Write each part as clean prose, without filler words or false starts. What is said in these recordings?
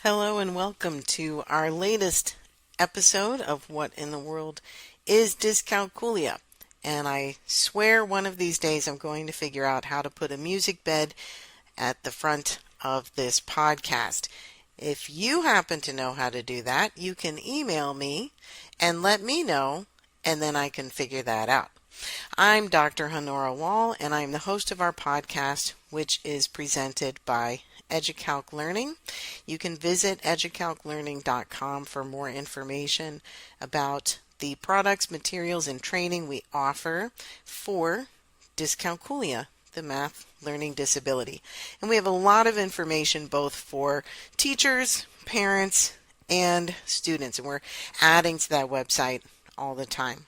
Hello and welcome to our latest episode of What in the World is Dyscalculia. And I swear one of these days I'm going to figure out how to put a music bed at the front of this podcast. If you happen to know how to do that, you can email me and let me know, and then I can figure that out. I'm Dr. Honora Wall, and I'm the host of our podcast, which is presented by EduCalc Learning. You can visit educalclearning.com for more information about the products, materials, and training we offer for dyscalculia, the math learning disability. And we have a lot of information both for teachers, parents, and students, and we're adding to that website all the time.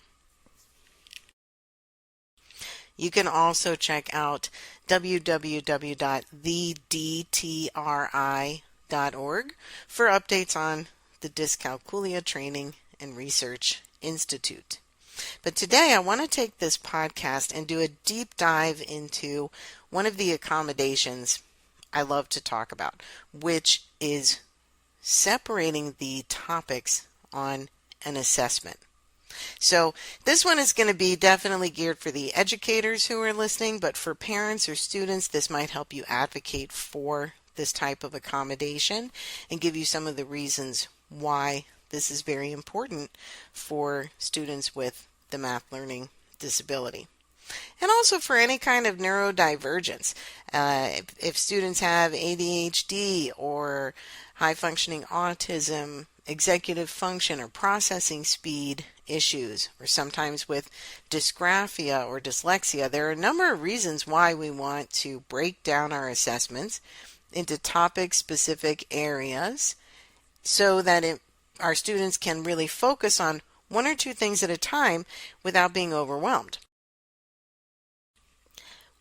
You can also check out www.thedtri.org for updates on the Dyscalculia Training and Research Institute. But today I want to take this podcast and do a deep dive into one of the accommodations I love to talk about, which is separating the topics on an assessment. So this one is going to be definitely geared for the educators who are listening, but for parents or students, this might help you advocate for this type of accommodation and give you some of the reasons why this is very important for students with the math learning disability. And also for any kind of neurodivergence. If students have ADHD or high functioning autism, executive function or processing speed issues, or sometimes with dysgraphia or dyslexia, there are a number of reasons why we want to break down our assessments into topic-specific areas so that our students can really focus on one or two things at a time without being overwhelmed.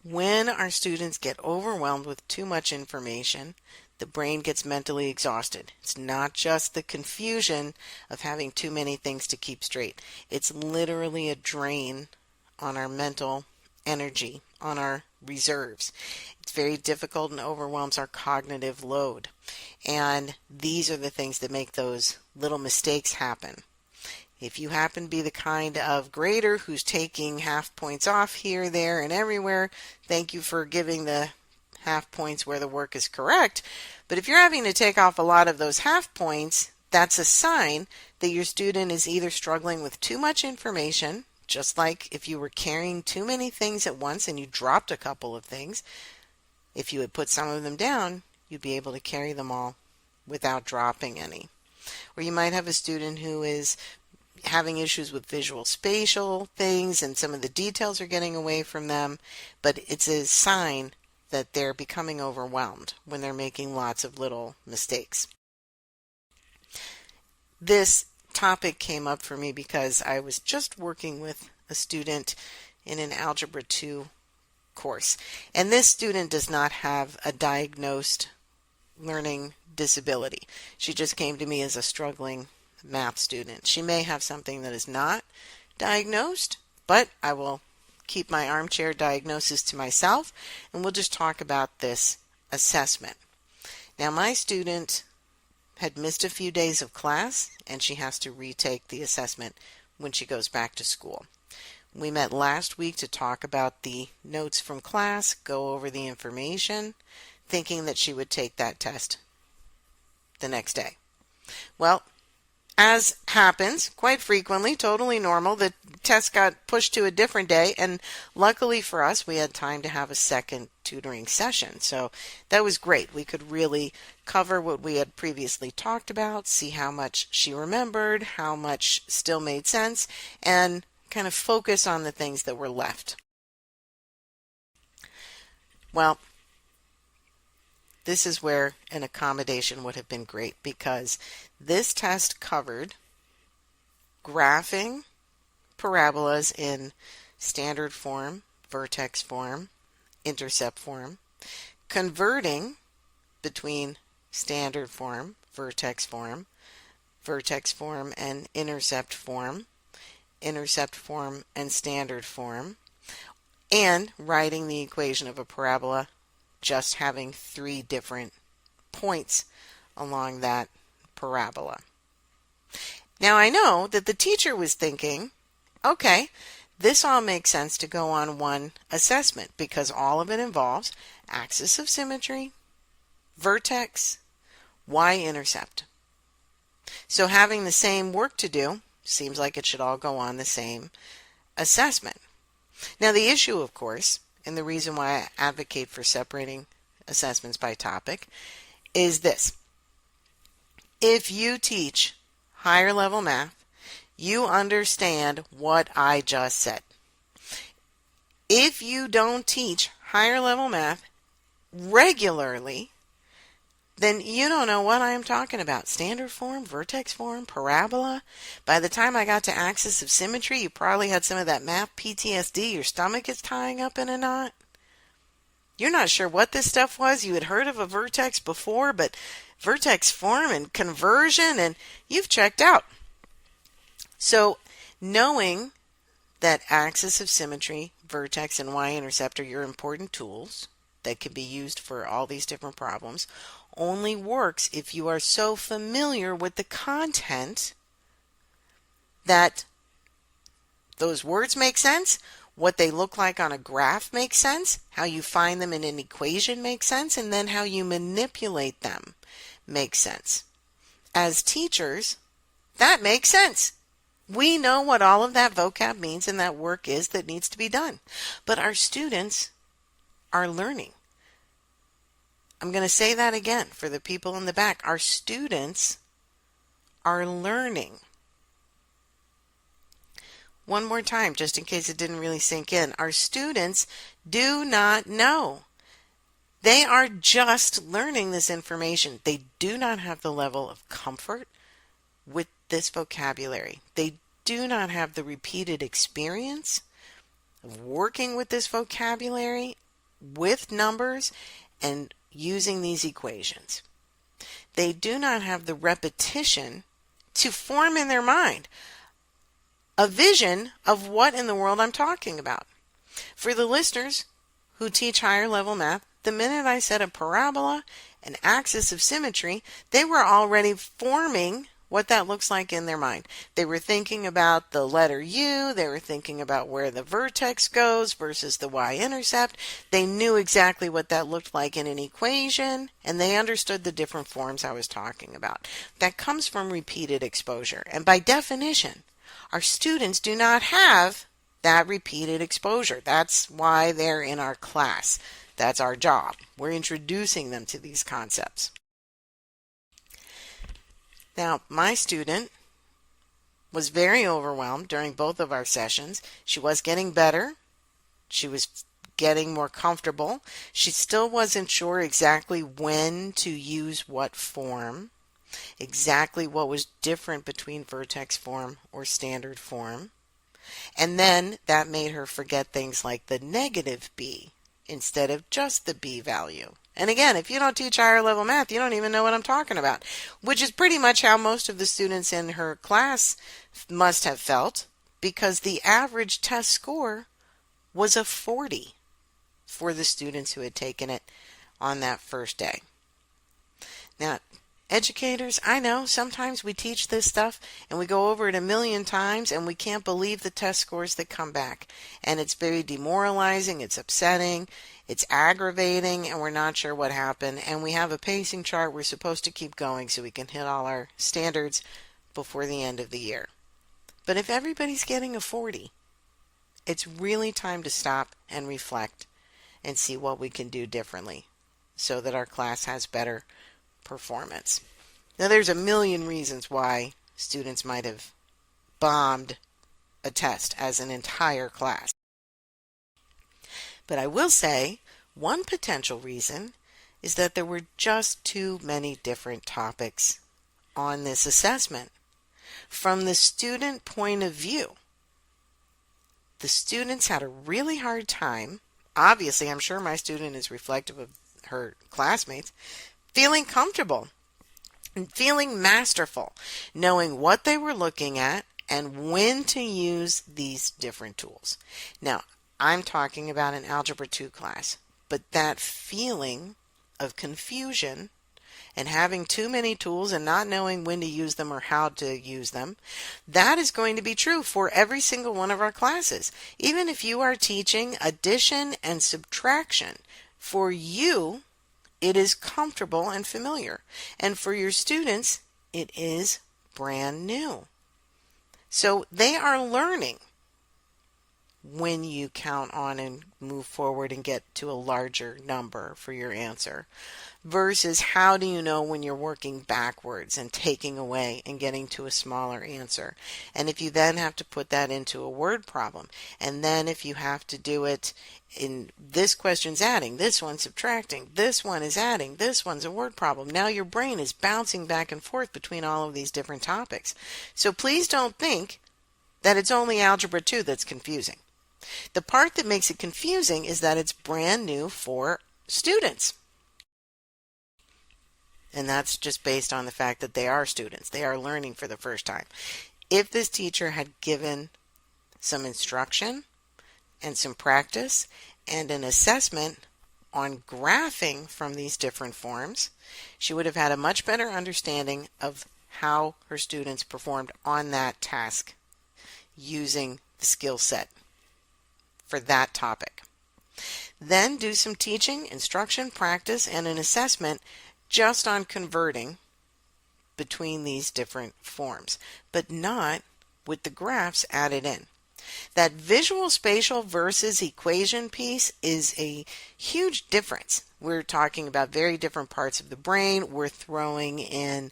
When our students get overwhelmed with too much information, the brain gets mentally exhausted. It's not just the confusion of having too many things to keep straight. It's literally a drain on our mental energy, on our reserves. It's very difficult and overwhelms our cognitive load. And these are the things that make those little mistakes happen. If you happen to be the kind of grader who's taking half points off here, there, and everywhere, thank you for giving the half points where the work is correct. But if you're having to take off a lot of those half points, that's a sign that your student is either struggling with too much information, just like if you were carrying too many things at once and you dropped a couple of things. If you had put some of them down, you'd be able to carry them all without dropping any. Or you might have a student who is having issues with visual spatial things and some of the details are getting away from them, but it's a sign that they're becoming overwhelmed when they're making lots of little mistakes. This topic came up for me because I was just working with a student in an Algebra 2 course, and this student does not have a diagnosed learning disability. She just came to me as a struggling math student. She may have something that is not diagnosed, but I will keep my armchair diagnosis to myself and we'll just talk about this assessment. Now, my student had missed a few days of class and she has to retake the assessment when she goes back to school. We met last week to talk about the notes from class, go over the information, thinking that she would take that test the next day. Well, as happens quite frequently, totally normal, the test got pushed to a different day, and luckily for us, we had time to have a second tutoring session. So that was great. We could really cover what we had previously talked about, see how much she remembered, how much still made sense, and kind of focus on the things that were left. Well, this is where an accommodation would have been great because this test covered graphing parabolas in standard form, vertex form, intercept form, converting between standard form, vertex form and intercept form and standard form, and writing the equation of a parabola just having three different points along that parabola. Now I know that the teacher was thinking, okay, this all makes sense to go on one assessment because all of it involves axis of symmetry, vertex, y-intercept. So having the same work to do seems like it should all go on the same assessment. Now the issue, of course, and the reason why I advocate for separating assessments by topic is this. If you teach higher level math, you understand what I just said. If you don't teach higher level math regularly, then you don't know what I'm talking about. Standard form, vertex form, parabola. By the time I got to axis of symmetry, you probably had some of that math PTSD. Your stomach is tying up in a knot. You're not sure what this stuff was. You had heard of a vertex before, but vertex form and conversion, and you've checked out. So knowing that axis of symmetry, vertex, and y-intercept are your important tools that can be used for all these different problems only works if you are so familiar with the content that those words make sense, what they look like on a graph makes sense, how you find them in an equation makes sense, and then how you manipulate them makes sense. As teachers, that makes sense. We know what all of that vocab means and that work is that needs to be done. But our students are learning. I'm going to say that again for the people in the back. Our students are learning. One more time, just in case it didn't really sink in. Our students do not know. They are just learning this information. They do not have the level of comfort with this vocabulary. They do not have the repeated experience of working with this vocabulary, with numbers, and using these equations. They do not have the repetition to form in their mind a vision of what in the world I'm talking about. For the listeners who teach higher level math, the minute I said a parabola, an axis of symmetry, they were already forming what that looks like in their mind. They were thinking about the letter U, they were thinking about where the vertex goes versus the y-intercept. They knew exactly what that looked like in an equation, and they understood the different forms I was talking about. That comes from repeated exposure. And by definition, our students do not have that repeated exposure. That's why they're in our class. That's our job. We're introducing them to these concepts. Now, my student was very overwhelmed during both of our sessions. She was getting better. She was getting more comfortable. She still wasn't sure exactly when to use what form, exactly what was different between vertex form or standard form. And then that made her forget things like the negative b instead of just the b value. And again, if you don't teach higher level math, you don't even know what I'm talking about, which is pretty much how most of the students in her class must have felt, because the average test score was a 40 for the students who had taken it on that first day. Now, educators, I know sometimes we teach this stuff and we go over it a million times and we can't believe the test scores that come back. And it's very demoralizing, it's upsetting, it's aggravating, and we're not sure what happened. And we have a pacing chart we're supposed to keep going so we can hit all our standards before the end of the year. But if everybody's getting a 40, it's really time to stop and reflect and see what we can do differently so that our class has better performance. Now, there's a million reasons why students might have bombed a test as an entire class. But I will say one potential reason is that there were just too many different topics on this assessment. From the student point of view, the students had a really hard time. Obviously, I'm sure my student is reflective of her classmates, feeling comfortable and feeling masterful, knowing what they were looking at and when to use these different tools. Now, I'm talking about an Algebra 2 class, but that feeling of confusion and having too many tools and not knowing when to use them or how to use them, that is going to be true for every single one of our classes. Even if you are teaching addition and subtraction, for you, it is comfortable and familiar. And for your students, it is brand new. So they are learning when you count on and move forward and get to a larger number for your answer, versus how do you know when you're working backwards and taking away and getting to a smaller answer. And if you then have to put that into a word problem, and then if you have to do it in this question's adding, this one's subtracting, this one is adding, this one's a word problem. Now your brain is bouncing back and forth between all of these different topics. So please don't think that it's only Algebra 2 that's confusing. The part that makes it confusing is that it's brand new for students. And that's just based on the fact that they are students. They are learning for the first time. If this teacher had given some instruction and some practice and an assessment on graphing from these different forms, she would have had a much better understanding of how her students performed on that task using the skill set for that topic. Then do some teaching, instruction, practice, and an assessment just on converting between these different forms, but not with the graphs added in. That visual spatial versus equation piece is a huge difference. We're talking about very different parts of the brain. We're throwing in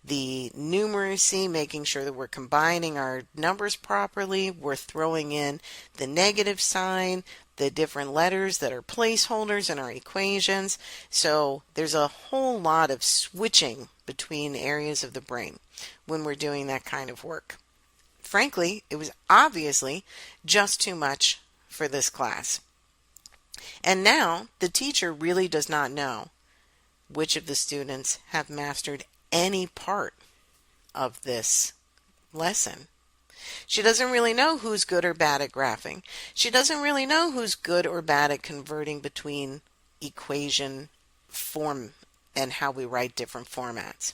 the numeracy, making sure that we're combining our numbers properly. We're throwing in the negative sign, the different letters that are placeholders in our equations. So there's a whole lot of switching between areas of the brain when we're doing that kind of work. Frankly, it was obviously just too much for this class. And now the teacher really does not know which of the students have mastered any part of this lesson. She doesn't really know who's good or bad at graphing. She doesn't really know who's good or bad at converting between equation form and how we write different formats.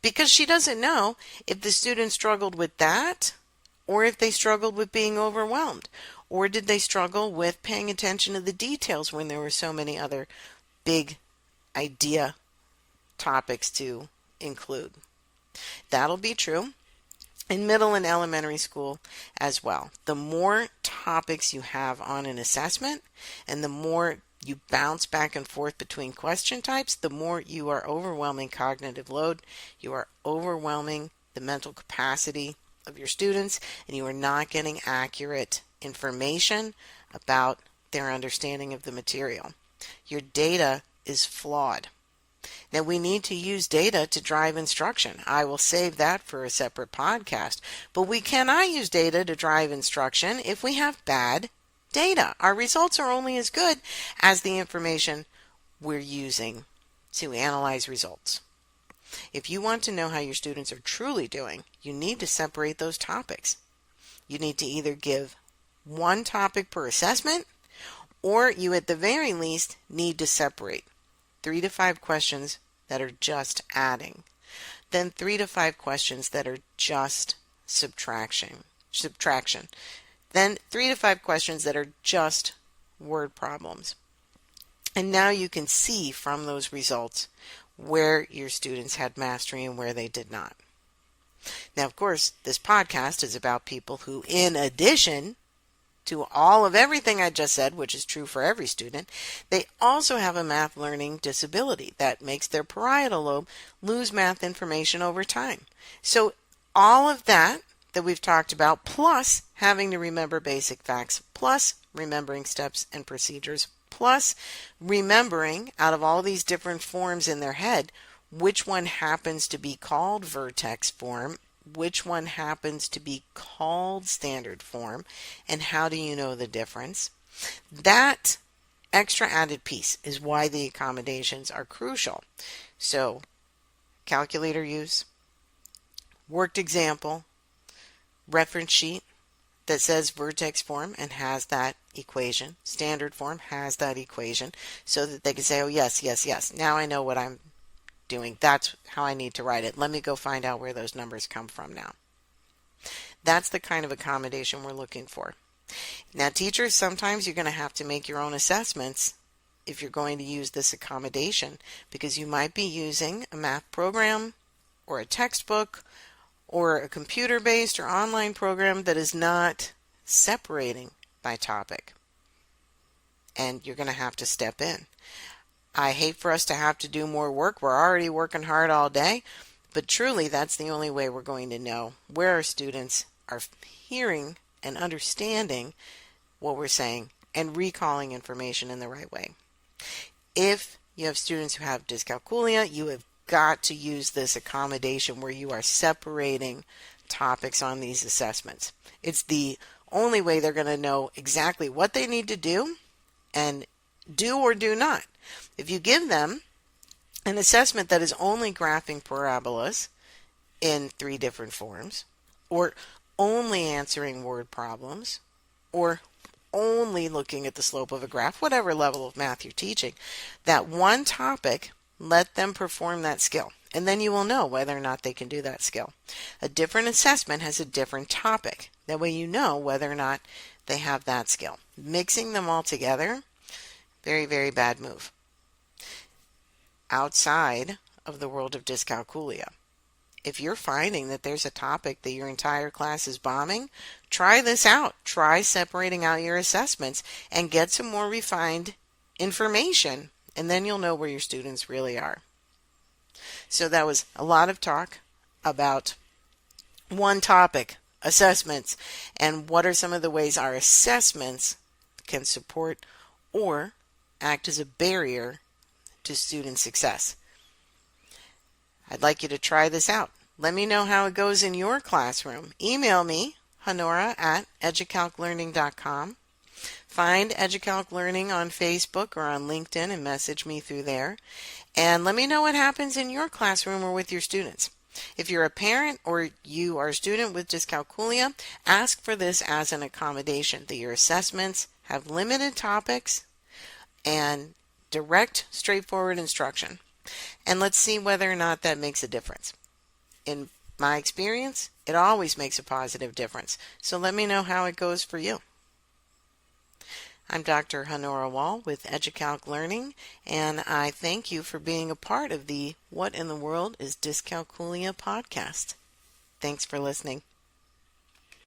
Because she doesn't know if the students struggled with that, or if they struggled with being overwhelmed, or did they struggle with paying attention to the details when there were so many other big idea topics to include. That'll be true in middle and elementary school as well. The more topics you have on an assessment and the more you bounce back and forth between question types, the more you are overwhelming cognitive load, you are overwhelming the mental capacity of your students, and you are not getting accurate information about their understanding of the material. Your data is flawed. Now, we need to use data to drive instruction. I will save that for a separate podcast. But we cannot use data to drive instruction if we have bad data. Our results are only as good as the information we're using to analyze results. If you want to know how your students are truly doing, you need to separate those topics. You need to either give one topic per assessment, or you at the very least need to separate 3 to 5 questions that are just adding, then 3 to 5 questions that are just subtraction, then 3 to 5 questions that are just word problems. And now you can see from those results where your students had mastery and where they did not. Now, of course, this podcast is about people who, in addition to all of everything I just said, which is true for every student, they also have a math learning disability that makes their parietal lobe lose math information over time. So all of that we've talked about, plus having to remember basic facts, plus remembering steps and procedures, plus remembering out of all these different forms in their head, which one happens to be called vertex form, which one happens to be called standard form, and how do you know the difference? That extra added piece is why the accommodations are crucial. So, calculator use, worked example, reference sheet that says vertex form and has that equation, standard form has that equation, so that they can say, oh yes, yes, yes, now I know what I'm doing. That's how I need to write it. Let me go find out where those numbers come from now. That's the kind of accommodation we're looking for. Now, teachers, sometimes you're going to have to make your own assessments if you're going to use this accommodation, because you might be using a math program or a textbook or a computer-based or online program that is not separating by topic. And you're going to have to step in. I hate for us to have to do more work. We're already working hard all day, but truly that's the only way we're going to know where our students are hearing and understanding what we're saying and recalling information in the right way. If you have students who have dyscalculia, you have got to use this accommodation where you are separating topics on these assessments. It's the only way they're going to know exactly what they need to do and do or do not. If you give them an assessment that is only graphing parabolas in 3 different forms, or only answering word problems, or only looking at the slope of a graph, whatever level of math you're teaching, that one topic, let them perform that skill. And then you will know whether or not they can do that skill. A different assessment has a different topic. That way you know whether or not they have that skill. Mixing them all together, very, very bad move. Outside of the world of dyscalculia, if you're finding that there's a topic that your entire class is bombing, try this out. Try separating out your assessments and get some more refined information, and then you'll know where your students really are. So that was a lot of talk about one topic, assessments, and what are some of the ways our assessments can support or act as a barrier to student success. I'd like you to try this out. Let me know how it goes in your classroom. Email me, honora@educalclearning.com. Find EduCalc Learning on Facebook or on LinkedIn and message me through there. And let me know what happens in your classroom or with your students. If you're a parent or you are a student with dyscalculia, ask for this as an accommodation, that your assessments have limited topics and direct, straightforward instruction. And let's see whether or not that makes a difference. In my experience, it always makes a positive difference. So let me know how it goes for you. I'm Dr. Honora Wall with EduCalc Learning, and I thank you for being a part of the What in the World is Dyscalculia podcast. Thanks for listening.